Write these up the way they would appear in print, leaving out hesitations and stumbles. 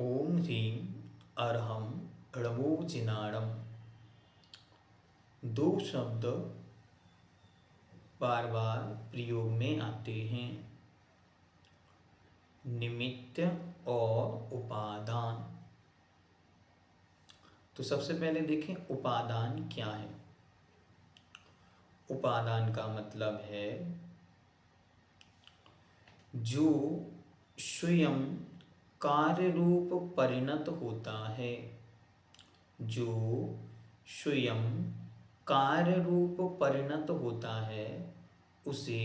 ओम ह्रीं अरहम णमो जिनाणम। दो शब्द बार बार प्रयोग में आते हैं, निमित्त और उपादान। तो सबसे पहले देखें उपादान क्या है। उपादान का मतलब है जो स्वयं कार्य रूप परिणत होता है, जो स्वयं कार्य रूप परिणत होता है उसे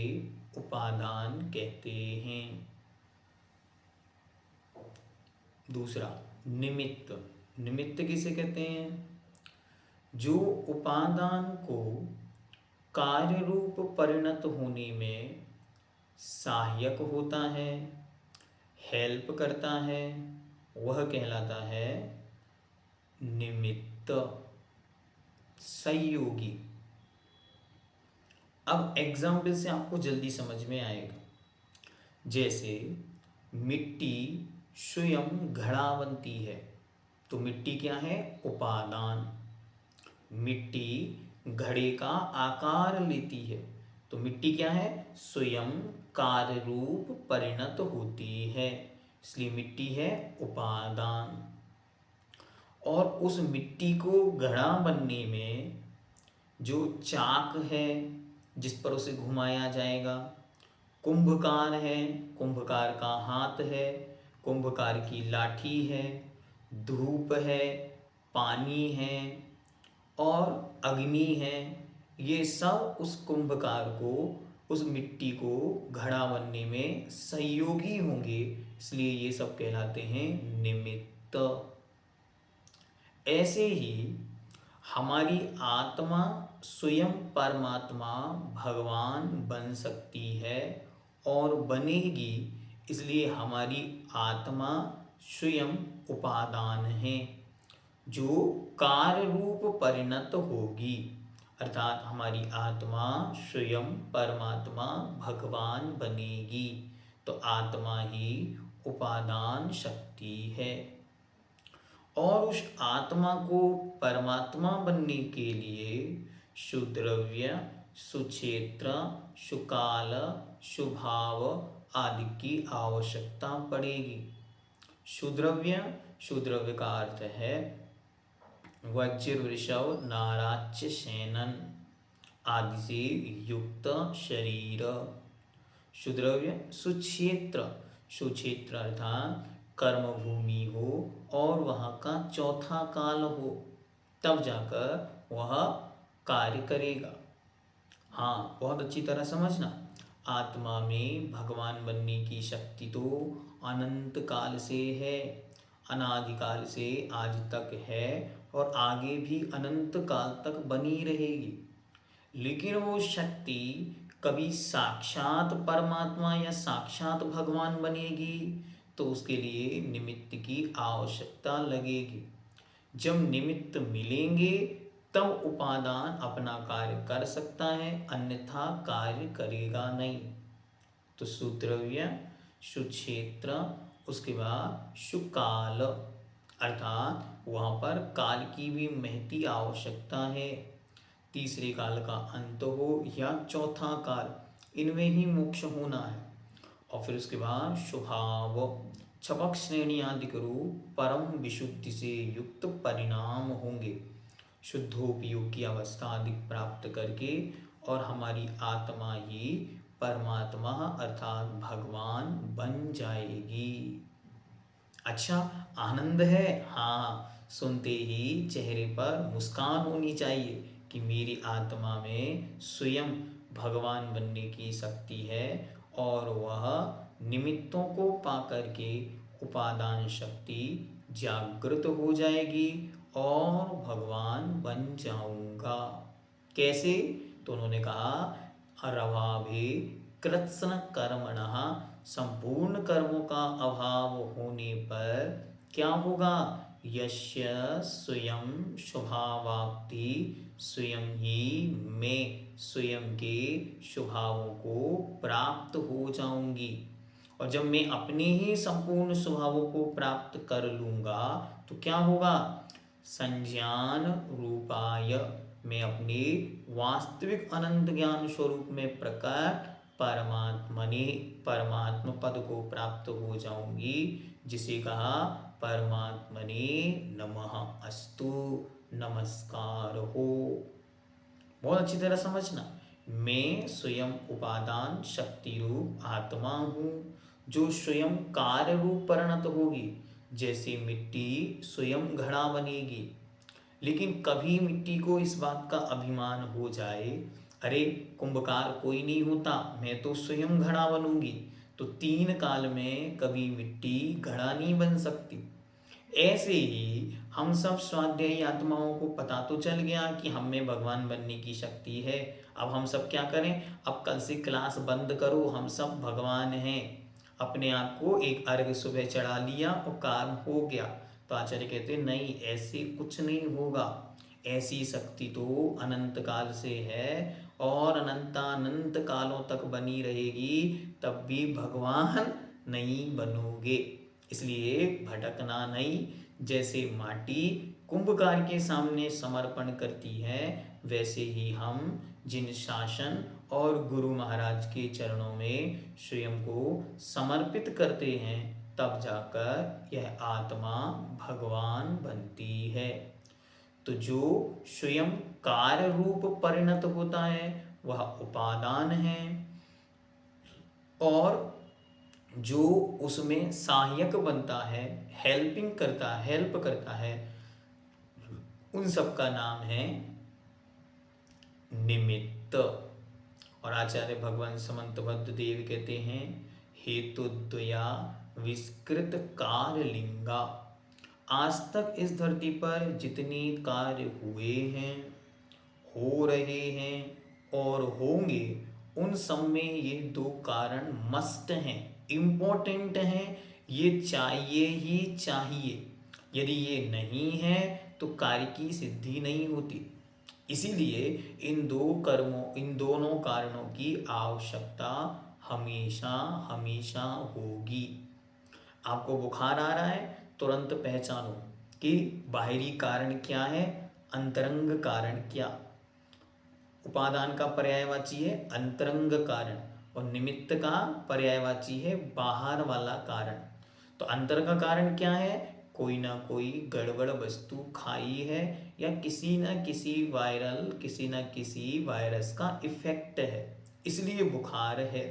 उपादान कहते हैं। दूसरा निमित्त। निमित्त किसे कहते हैं? जो उपादान को कार्य रूप परिणत होने में सहायक होता है, हेल्प करता है, वह कहलाता है निमित्त, सहयोगी। अब एग्जाम्पल से आपको जल्दी समझ में आएगा। जैसे मिट्टी स्वयं घड़ा बनती है, तो मिट्टी क्या है? उपादान। मिट्टी घड़े का आकार लेती है, तो मिट्टी क्या है? स्वयं कार्य रूप परिणत होती है, इसलिए मिट्टी है उपादान। और उस मिट्टी को घड़ा बनने में जो चाक है जिस पर उसे घुमाया जाएगा, कुंभकार है, कुंभकार का हाथ है, कुंभकार की लाठी है, धूप है, पानी है और अग्नि है, ये सब उस कुंभकार को, उस मिट्टी को घड़ा बनने में सहयोगी होंगे, इसलिए ये सब कहलाते हैं निमित्त। ऐसे ही हमारी आत्मा स्वयं परमात्मा भगवान बन सकती है और बनेगी, इसलिए हमारी आत्मा स्वयं उपादान है जो कार्य रूप परिणत होगी। अर्थात हमारी आत्मा स्वयं परमात्मा भगवान बनेगी, तो आत्मा ही उपादान शक्ति है। और उस आत्मा को परमात्मा बनने के लिए सुद्रव्य, सुक्षेत्र, सुकाल, सुभाव आदि की आवश्यकता पड़ेगी। सुद्रव्य, सुद्रव्य का अर्थ है वज्र, वृषभ, नाराच्य, सेनन आदि से युक्त शरीर। सुद्रव्य। सुक्षेत्र, सुक्षेत्र अर्थात कर्म भूमि हो और वहाँ का चौथा काल हो, तब जाकर वह कार्य करेगा। हाँ, बहुत अच्छी तरह समझना। आत्मा में भगवान बनने की शक्ति तो अनंत काल से है, अनादिकाल से आज तक है और आगे भी अनंत काल तक बनी रहेगी। लेकिन वो शक्ति कभी साक्षात परमात्मा या साक्षात भगवान बनेगी तो उसके लिए निमित्त की आवश्यकता लगेगी। जब निमित्त मिलेंगे तब उपादान अपना कार्य कर सकता है, अन्यथा कार्य करेगा नहीं। तो सुद्रव्य, सुक्षेत्र, उसके बाद सुकाल, अर्थात वहाँ पर काल की भी महती आवश्यकता है। तीसरे काल का अंत हो या चौथा काल, इनमें ही मोक्ष होना है। और फिर उसके बाद स्वभाव, छपक श्रेणी आदि रूप परम विशुद्धि से युक्त परिणाम होंगे, शुद्धोपयोग की अवस्था आदि प्राप्त करके, और हमारी आत्मा ही परमात्मा अर्थात भगवान बन जाएगी। अच्छा, आनंद है? हाँ, सुनते ही चेहरे पर मुस्कान होनी चाहिए कि मेरी आत्मा में स्वयं भगवान बनने की शक्ति है और वह निमित्तों को पाकर के उपादान शक्ति जागृत हो जाएगी और भगवान बन जाऊंगा। कैसे? तो उन्होंने कहा रवाभे कृत्स्न कर्मणः, संपूर्ण कर्मों का अभाव होने पर क्या होगा? यस्य स्वयं स्वभावाप्ति, स्वयं ही मैं स्वयं के स्वभावों को प्राप्त हो जाऊंगी। और जब मैं अपने ही संपूर्ण स्वभावों को प्राप्त कर लूँगा तो क्या होगा? संज्ञान रूपाय, मैं अपने वास्तविक अनंत ज्ञान स्वरूप में प्रकट परमात्मने परमात्म पद को प्राप्त हो जाऊंगी, जिसे कहा परमात्मने नमः अस्तु, नमस्कार हो। बहुत अच्छी तरह समझना, मैं स्वयं उपादान शक्ति रूप आत्मा हूँ जो स्वयं कार्य रूप परिणत होगी। जैसे मिट्टी स्वयं घड़ा बनेगी, लेकिन कभी मिट्टी को इस बात का अभिमान हो जाए, अरे कुंभकार कोई नहीं होता, मैं तो स्वयं घड़ा बनूंगी, तो 3 काल में कभी मिट्टी घड़ा नहीं बन सकती। ऐसे ही हम सब स्वाध्यायी आत्माओं को पता तो चल गया कि हम में भगवान बनने की शक्ति है। अब हम सब क्या करें? अब कल से क्लास बंद करो, हम सब भगवान हैं। अपने आप को एक अर्घ सुबह चढ़ा लिया और काम हो गया। तो आचार्य कहते नहीं, ऐसे कुछ नहीं होगा। ऐसी शक्ति तो अनंत काल से है और अनंतानंत कालों तक बनी रहेगी, तब भी भगवान नहीं बनोगे। इसलिए भटकना नहीं। जैसे माटी कुंभकार के सामने समर्पण करती है, वैसे ही हम जिन शासन और गुरु महाराज के चरणों में स्वयं को समर्पित करते हैं, तब जाकर यह आत्मा भगवान बनती है। तो जो स्वयं कार्य रूप परिणत होता है वह उपादान है, और जो उसमें सहायक बनता है, हेल्प करता है, उन सब का नाम है निमित्त। और आचार्य भगवान समंतबद्ध देव कहते हैं, हेतुद्वया विस्कृत कार्य लिंगा। आज तक इस धरती पर जितने कार्य हुए हैं, हो रहे हैं और होंगे, उन सब में ये 2 कारण मस्ट हैं, इम्पोर्टेंट हैं, ये चाहिए ही चाहिए। यदि ये नहीं है तो कार्य की सिद्धि नहीं होती। इसीलिए इन दोनों कारणों की आवश्यकता हमेशा हमेशा होगी। आपको बुखार आ रहा है, तुरंत पहचानो कि बाहरी कारण क्या है, अंतरंग कारण क्या। उपादान का पर्यायवाची है अंतरंग कारण और निमित्त का पर्यायवाची है बाहर वाला कारण। तो अंतर का कारण क्या है? कोई ना कोई गड़बड़ वस्तु खाई है या किसी न किसी वायरस का इफेक्ट है, इसलिए बुखार है।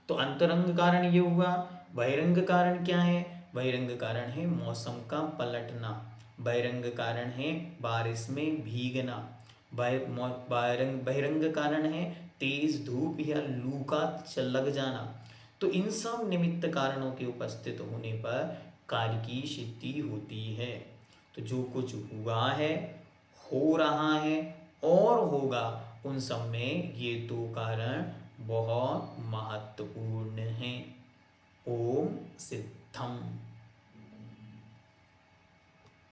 तो अंतरंग कारण ये हुआ। बहिरंग कारण क्या है? बहिरंग कारण है मौसम का पलटना। बहिरंग कारण है बारिश में भीगना। बहिरंग कारण है तेज धूप या लू का लग जाना। तो इन सब निमित्त कारणों के उपस्थित होने पर कार्य की सिद्धि होती है। तो जो कुछ हुआ है, हो रहा है और होगा, उन सब में ये 2 कारण बहुत महत्वपूर्ण हैं। ओम सिद्धम।